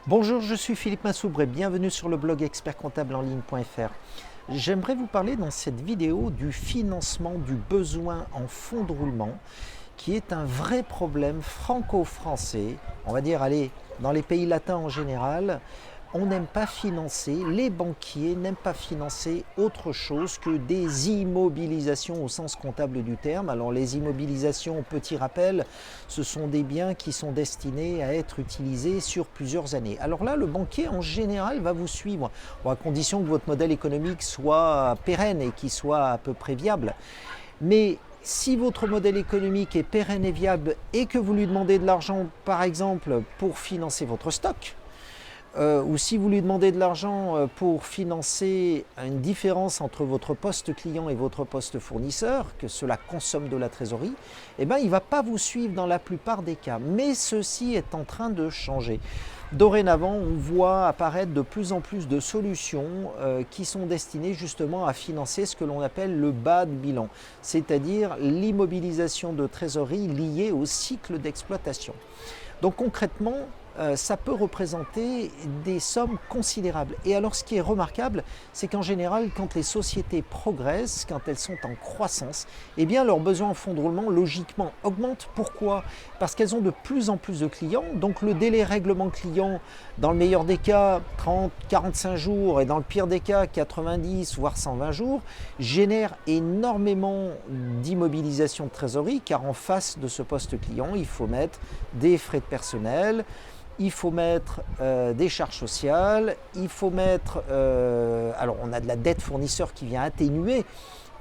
Bonjour, je suis Philippe Massoubre et bienvenue sur le blog expertcomptableenligne.fr. J'aimerais vous parler dans cette vidéo du financement du besoin en fonds de roulement qui est un vrai problème franco-français, on va dire, allez, dans les pays latins en général. On n'aime pas financer, les banquiers n'aiment pas financer autre chose que des immobilisations au sens comptable du terme. Alors les immobilisations, petit rappel, ce sont des biens qui sont destinés à être utilisés sur plusieurs années. Alors là, le banquier en général va vous suivre, à condition que votre modèle économique soit pérenne et qu'il soit à peu près viable. Mais si votre modèle économique est pérenne et viable et que vous lui demandez de l'argent, par exemple, pour financer votre stock, ou si vous lui demandez de l'argent pour financer une différence entre votre poste client et votre poste fournisseur, que cela consomme de la trésorerie, eh bien, il ne va pas vous suivre dans la plupart des cas. Mais ceci est en train de changer. Dorénavant, on voit apparaître de plus en plus de solutions qui sont destinées justement à financer ce que l'on appelle le bas de bilan, c'est-à-dire l'immobilisation de trésorerie liée au cycle d'exploitation. Donc concrètement, ça peut représenter des sommes considérables. Et alors ce qui est remarquable, c'est qu'en général, quand les sociétés progressent, quand elles sont en croissance, eh bien leurs besoins en fonds de roulement logiquement augmentent. Pourquoi ? Parce qu'elles ont de plus en plus de clients, donc le délai règlement client, dans le meilleur des cas 30, 45 jours et dans le pire des cas 90 voire 120 jours, génère énormément d'immobilisation de trésorerie, car en face de ce poste client, il faut mettre des frais de personnel, il faut mettre des charges sociales, il faut mettre, alors on a de la dette fournisseur qui vient atténuer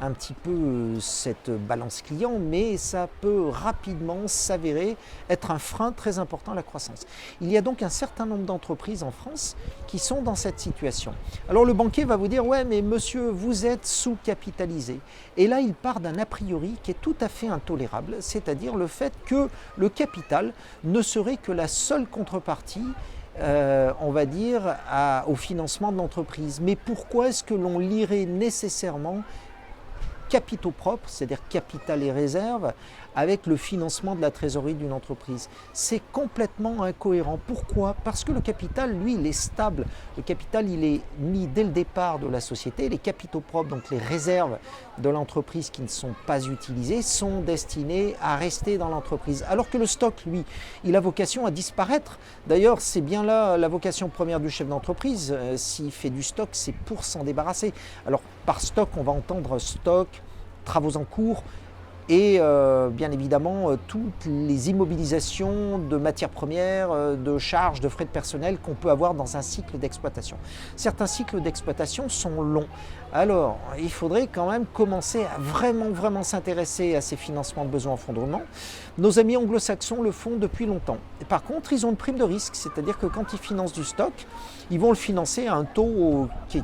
un petit peu cette balance client, mais ça peut rapidement s'avérer être un frein très important à la croissance. Il y a donc un certain nombre d'entreprises en France qui sont dans cette situation. Alors le banquier va vous dire « ouais mais monsieur, vous êtes sous-capitalisé ». Et là il part d'un a priori qui est tout à fait intolérable, c'est-à-dire le fait que le capital ne serait que la seule contrepartie on va dire, au financement de l'entreprise. Mais pourquoi est-ce que l'on lirait nécessairement capitaux propres, c'est-à-dire capital et réserve, avec le financement de la trésorerie d'une entreprise? C'est complètement incohérent. Pourquoi ? Parce que le capital, lui, il est stable. Le capital, il est mis dès le départ de la société. Les capitaux propres, donc les réserves de l'entreprise qui ne sont pas utilisées, sont destinés à rester dans l'entreprise. Alors que le stock, lui, il a vocation à disparaître. D'ailleurs, c'est bien là la vocation première du chef d'entreprise. S'il fait du stock, c'est pour s'en débarrasser. Alors, par stock, on va entendre stock, travaux en cours et bien évidemment toutes les immobilisations de matières premières, de charges, de frais de personnel qu'on peut avoir dans un cycle d'exploitation. Certains cycles d'exploitation sont longs. Alors, il faudrait quand même commencer à vraiment s'intéresser à ces financements de besoins en fonds de roulement. Nos amis anglo-saxons le font depuis longtemps. Et par contre, ils ont une prime de risque, c'est-à-dire que quand ils financent du stock, ils vont le financer à un taux qui est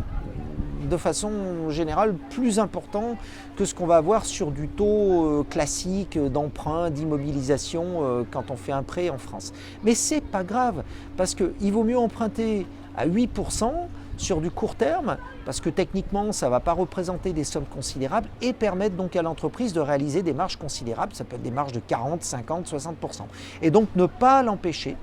de façon générale plus important que ce qu'on va avoir sur du taux classique d'emprunt, d'immobilisation quand on fait un prêt en France. Mais c'est pas grave, parce qu'il vaut mieux emprunter à 8% sur du court terme, parce que techniquement ça ne va pas représenter des sommes considérables et permettre donc à l'entreprise de réaliser des marges considérables, ça peut être des marges de 40, 50, 60%. Et donc ne pas l'empêcher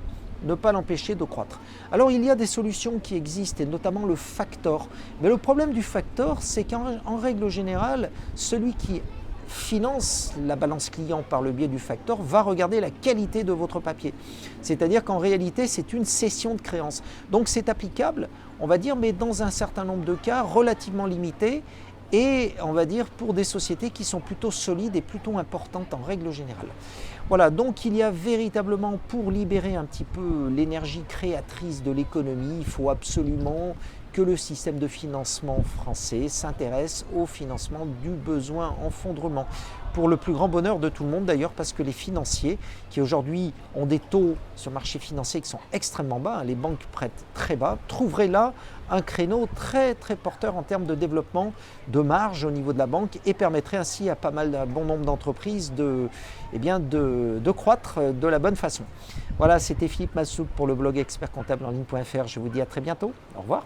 de croître. Alors il y a des solutions qui existent et notamment le factor. Mais le problème du factor, c'est qu'en règle générale, celui qui finance la balance client par le biais du factor va regarder la qualité de votre papier. C'est-à-dire qu'en réalité, c'est une cession de créance. Donc c'est applicable, on va dire, mais dans un certain nombre de cas relativement limités et on va dire pour des sociétés qui sont plutôt solides et plutôt importantes en règle générale. Voilà, donc il y a véritablement, pour libérer un petit peu l'énergie créatrice de l'économie, il faut absolument que le système de financement français s'intéresse au financement du besoin en fonds de roulement. Pour le plus grand bonheur de tout le monde d'ailleurs, parce que les financiers qui aujourd'hui ont des taux sur le marché financier qui sont extrêmement bas, les banques prêtent très bas, trouveraient là un créneau très porteur en termes de développement de marge au niveau de la banque et permettrait ainsi à un bon nombre d'entreprises de croître de la bonne façon. Voilà, c'était Philippe Massoubre pour le blog expertcomptableenligne.fr. Je vous dis à très bientôt. Au revoir.